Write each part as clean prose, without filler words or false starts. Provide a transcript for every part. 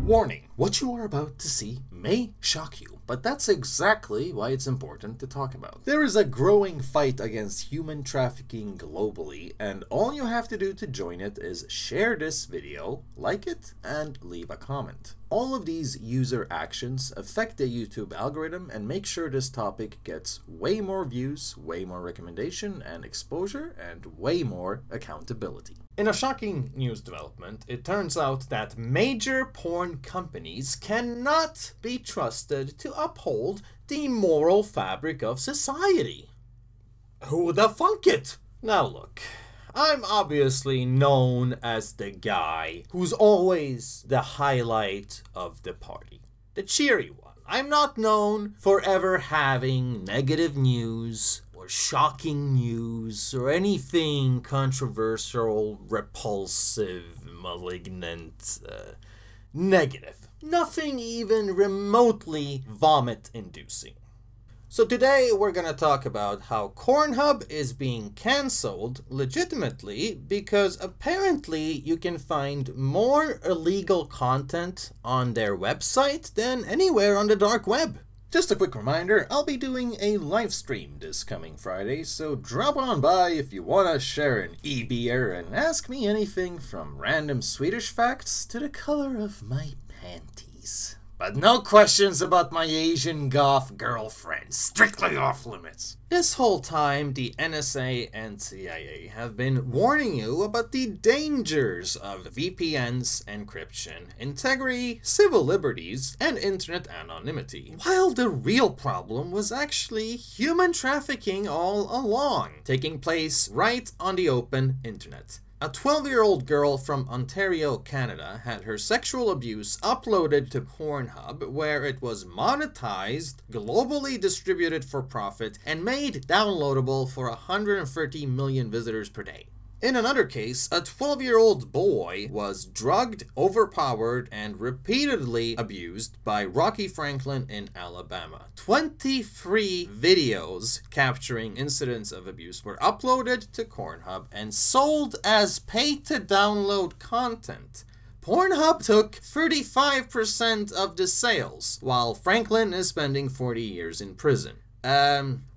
Warning, what you are about to see may shock you, but that's exactly why it's important to talk about. There is a growing fight against human trafficking globally, and all you have to do to join it is share this video, like it, and leave a comment. All of these user actions affect the YouTube algorithm and make sure this topic gets way more views, way more recommendation and exposure, and way more accountability. In a shocking news development, it turns out that major porn companies cannot be trusted to uphold the moral fabric of society. Who would have thunk it? Now look, I'm obviously known as the guy who's always the highlight of the party, the cheery one. I'm not known for ever having negative news or shocking news or anything controversial, repulsive, malignant, negative. Nothing even remotely vomit-inducing. So today we're gonna talk about how PHub is being cancelled legitimately because apparently you can find more illegal content on their website than anywhere on the dark web. Just a quick reminder, I'll be doing a live stream this coming Friday, so drop on by if you wanna share an e-beer and ask me anything from random Swedish facts to the color of my panties. But no questions about my Asian goth girlfriend, strictly off limits. This whole time, the NSA and CIA have been warning you about the dangers of VPNs, encryption, integrity, civil liberties, and internet anonymity. While the real problem was actually human trafficking all along, taking place right on the open internet. A 12-year-old girl from Ontario, Canada had her sexual abuse uploaded to PHub, where it was monetized, globally distributed for profit, and made downloadable for 130 million visitors per day. In another case, a 12-year-old boy was drugged, overpowered, and repeatedly abused by Rocky Franklin in Alabama. 23 videos capturing incidents of abuse were uploaded to PHub and sold as pay-to-download content. PHub took 35% of the sales, while Franklin is spending 40 years in prison.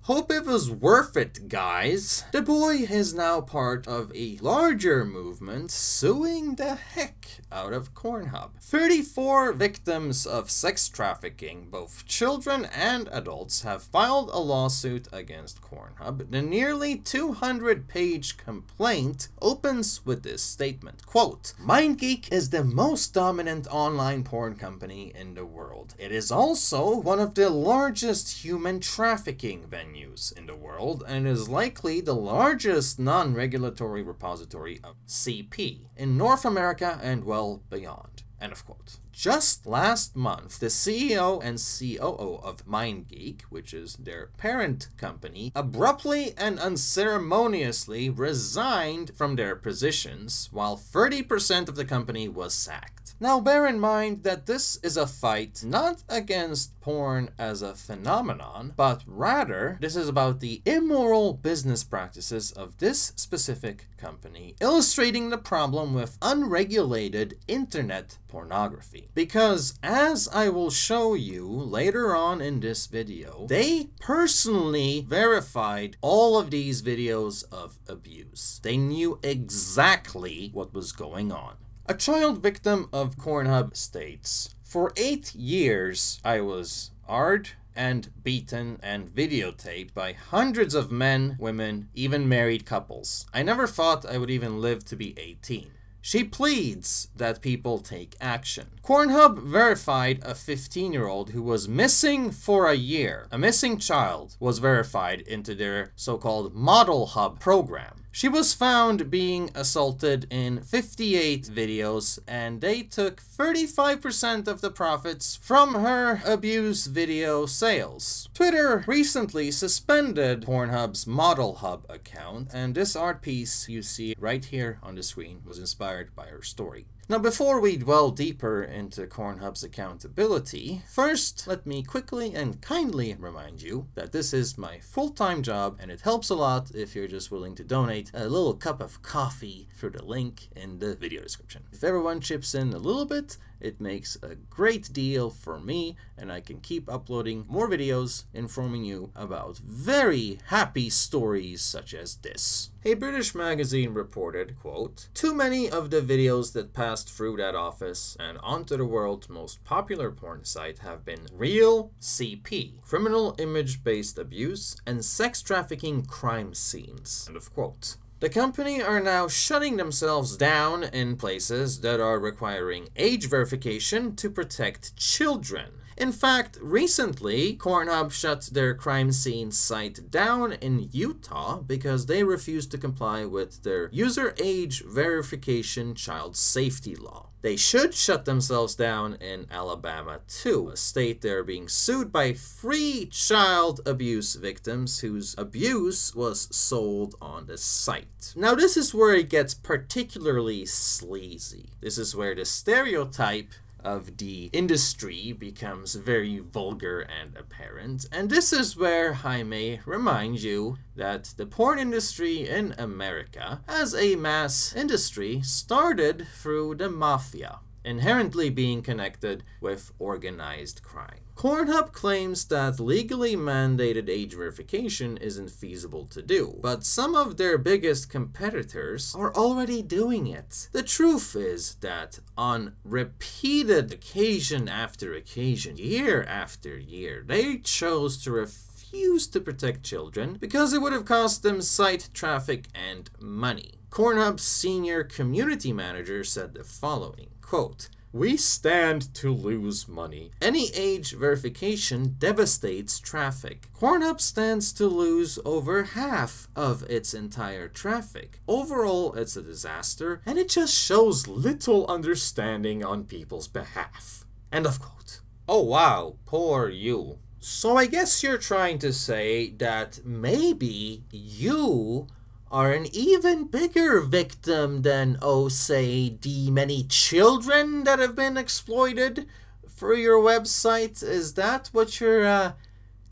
Hope it was worth it, guys. The boy is now part of a larger movement suing the heck out of PHub. 34 victims of sex trafficking, both children and adults, have filed a lawsuit against PHub. The nearly 200-page complaint opens with this statement, quote, "MindGeek is the most dominant online porn company in the world. It is also one of the largest human trafficking venues in the world and is likely the largest non-regulatory repository of CP in North America and well beyond." End of quote. Just last month, the CEO and COO of MindGeek, which is their parent company, abruptly and unceremoniously resigned from their positions, while 30% of the company was sacked. Now bear in mind that this is a fight not against porn as a phenomenon, but rather this is about the immoral business practices of this specific company, illustrating the problem with unregulated internet pornography. Because as I will show you later on in this video, they personally verified all of these videos of abuse. They knew exactly what was going on. A child victim of PHub states, "For 8 years I was hard and beaten and videotaped by hundreds of men, women, even married couples. I never thought I would even live to be 18. She pleads that people take action." PHub verified a 15-year-old who was missing for a year. A missing child was verified into their so-called Model Hub program. She was found being assaulted in 58 videos, and they took 35% of the profits from her abuse video sales. Twitter recently suspended PHub's Model Hub account, and this art piece you see right here on the screen was inspired by her story. Now, before we dwell deeper into PHub's accountability, first let me quickly and kindly remind you that this is my full-time job, and it helps a lot if you're just willing to donate a little cup of coffee through the link in the video description. If everyone chips in a little bit, It makes a great deal for me, and I can keep uploading more videos informing you about very happy stories such as this. A British magazine reported, quote, "Too many of the videos that passed through that office and onto the world's most popular porn site have been real CP, criminal image-based abuse, and sex trafficking crime scenes," end of quote. The company are now shutting themselves down in places that are requiring age verification to protect children. In fact, recently, Pornhub shut their crime scene site down in Utah because they refused to comply with their user age verification child safety law. They should shut themselves down in Alabama too, a state they're being sued by 3 child abuse victims whose abuse was sold on the site. Now this is where it gets particularly sleazy. This is where the stereotype of the industry becomes very vulgar and apparent, and this is where I may remind you that the porn industry in America as a mass industry started through the mafia, inherently being connected with organized crime. Pornhub claims that legally mandated age verification isn't feasible to do, but some of their biggest competitors are already doing it. The truth is that on repeated occasion after occasion, year after year, they chose to refuse to protect children because it would have cost them site traffic and money. Pornhub's senior community manager said the following, quote, "We stand to lose money. Any age verification devastates traffic. Pornhub stands to lose over half of its entire traffic. Overall, it's a disaster, and it just shows little understanding on people's behalf." End of quote. Oh wow, poor you. So I guess you're trying to say that maybe you are an even bigger victim than, oh, say, the many children that have been exploited for your website? Is that what you're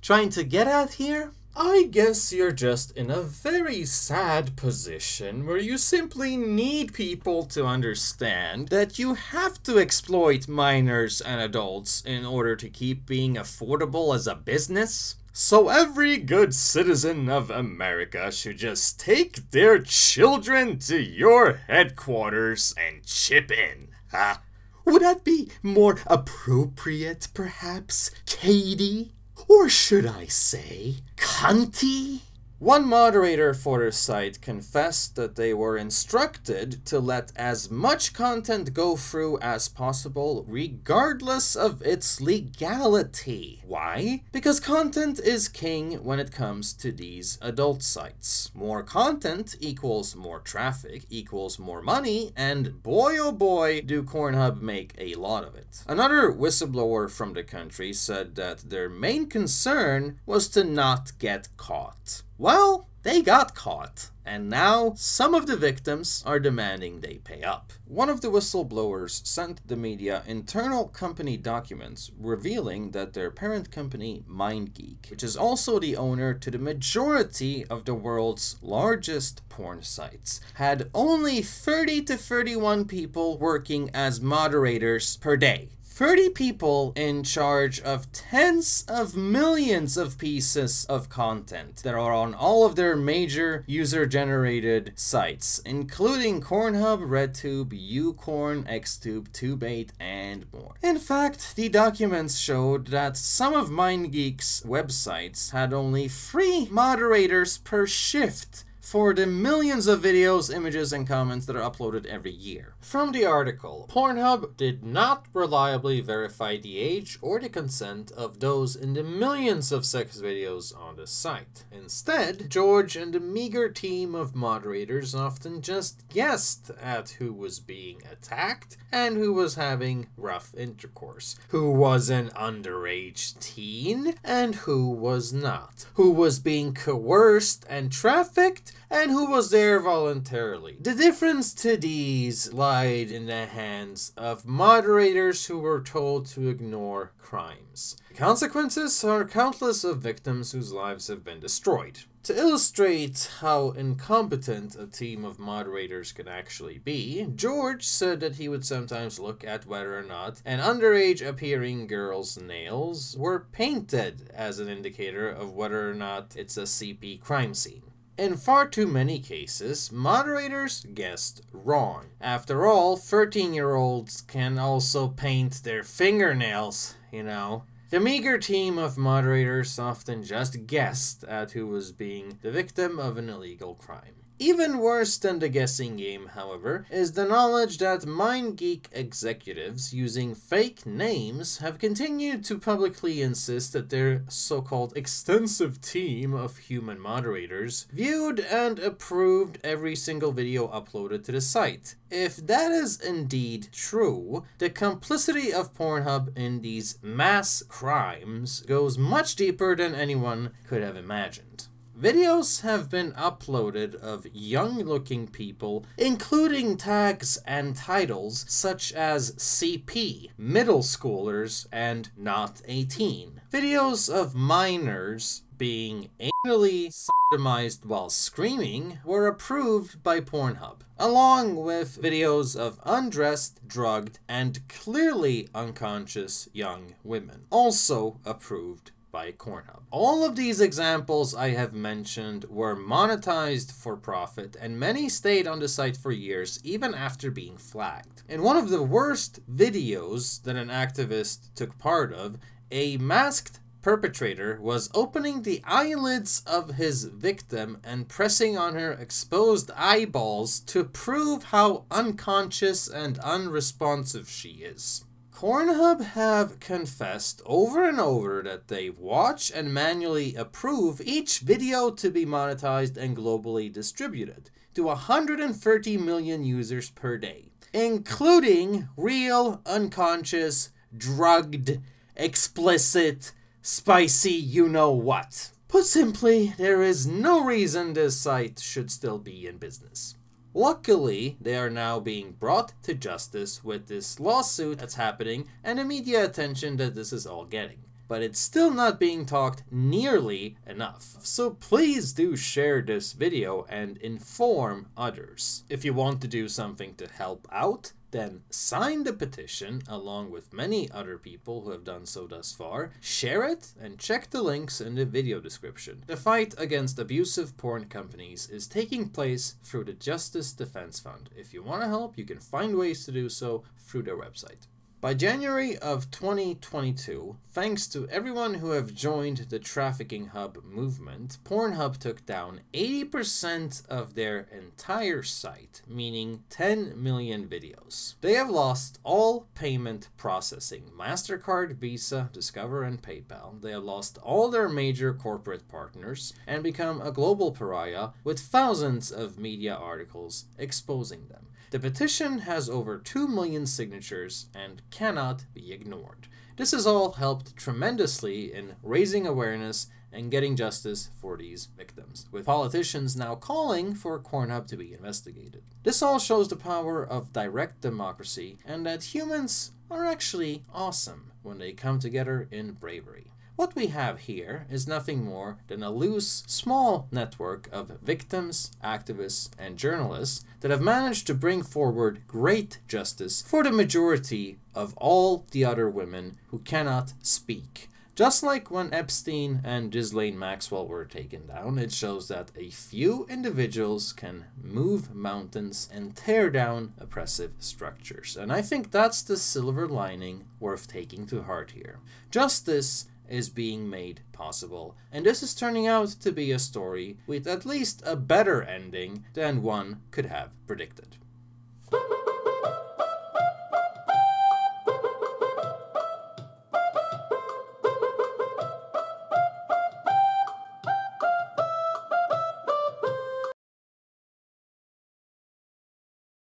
trying to get at here? I guess you're just in a very sad position where you simply need people to understand that you have to exploit minors and adults in order to keep being affordable as a business. So every good citizen of America should just take their children to your headquarters and chip in, huh? Would that be more appropriate, perhaps, Katie? Or should I say, cunty? One moderator for their site confessed that they were instructed to let as much content go through as possible regardless of its legality. Why? Because content is king when it comes to these adult sites. More content equals more traffic equals more money, and boy oh boy do Pornhub make a lot of it. Another whistleblower from the country said that their main concern was to not get caught. Well, they got caught, and now some of the victims are demanding they pay up. One of the whistleblowers sent the media internal company documents revealing that their parent company, MindGeek, which is also the owner to the majority of the world's largest porn sites, had only 30 to 31 people working as moderators per day. 30 people in charge of tens of millions of pieces of content that are on all of their major user-generated sites, including Pornhub, RedTube, YouCorn, XTube, Tube8, and more. In fact, the documents showed that some of MindGeek's websites had only 3 moderators per shift for the millions of videos, images, and comments that are uploaded every year. From the article, Pornhub did not reliably verify the age or the consent of those in the millions of sex videos on the site. Instead, George and the meager team of moderators often just guessed at who was being attacked and who was having rough intercourse, who was an underage teen and who was not, who was being coerced and trafficked and who was there voluntarily. The difference to these lied in the hands of moderators who were told to ignore crimes. The consequences are countless of victims whose lives have been destroyed. To illustrate how incompetent a team of moderators can actually be, George said that he would sometimes look at whether or not an underage appearing girl's nails were painted as an indicator of whether or not it's a CP crime scene. In far too many cases, moderators guessed wrong. After all, 13-year-olds can also paint their fingernails, you know. The meager team of moderators often just guessed at who was being the victim of an illegal crime. Even worse than the guessing game, however, is the knowledge that MindGeek executives using fake names have continued to publicly insist that their so-called extensive team of human moderators viewed and approved every single video uploaded to the site. If that is indeed true, the complicity of Pornhub in these mass crimes goes much deeper than anyone could have imagined. Videos have been uploaded of young-looking people, including tags and titles such as CP, middle schoolers, and not 18. Videos of minors being anally sodomized while screaming were approved by Pornhub, along with videos of undressed, drugged, and clearly unconscious young women, also approved by Pornhub. All of these examples I have mentioned were monetized for profit, and many stayed on the site for years even after being flagged. In one of the worst videos that an activist took part of, a masked perpetrator was opening the eyelids of his victim and pressing on her exposed eyeballs to prove how unconscious and unresponsive she is. Pornhub have confessed over and over that they watch and manually approve each video to be monetized and globally distributed to 130 million users per day, including real, unconscious, drugged, explicit, spicy you-know-what. Put simply, there is no reason this site should still be in business. Luckily, they are now being brought to justice with this lawsuit that's happening and the media attention that this is all getting. But it's still not being talked nearly enough. So please do share this video and inform others. If you want to do something to help out, then sign the petition along with many other people who have done so thus far, share it, and check the links in the video description. The fight against abusive porn companies is taking place through the Justice Defense Fund. If you want to help, you can find ways to do so through their website. By January of 2022, thanks to everyone who have joined the Trafficking Hub movement, Pornhub took down 80% of their entire site, meaning 10 million videos. They have lost all payment processing, MasterCard, Visa, Discover, and PayPal. They have lost all their major corporate partners and become a global pariah with thousands of media articles exposing them. The petition has over 2 million signatures and cannot be ignored. This has all helped tremendously in raising awareness and getting justice for these victims, with politicians now calling for Pornhub to be investigated. This all shows the power of direct democracy and that humans are actually awesome when they come together in bravery. What we have here is nothing more than a loose, small network of victims, activists, and journalists that have managed to bring forward great justice for the majority of all the other women who cannot speak. Just like when Epstein and Ghislaine Maxwell were taken down, it shows that a few individuals can move mountains and tear down oppressive structures. And I think that's the silver lining worth taking to heart here. Justice is being made possible, and this is turning out to be a story with at least a better ending than one could have predicted.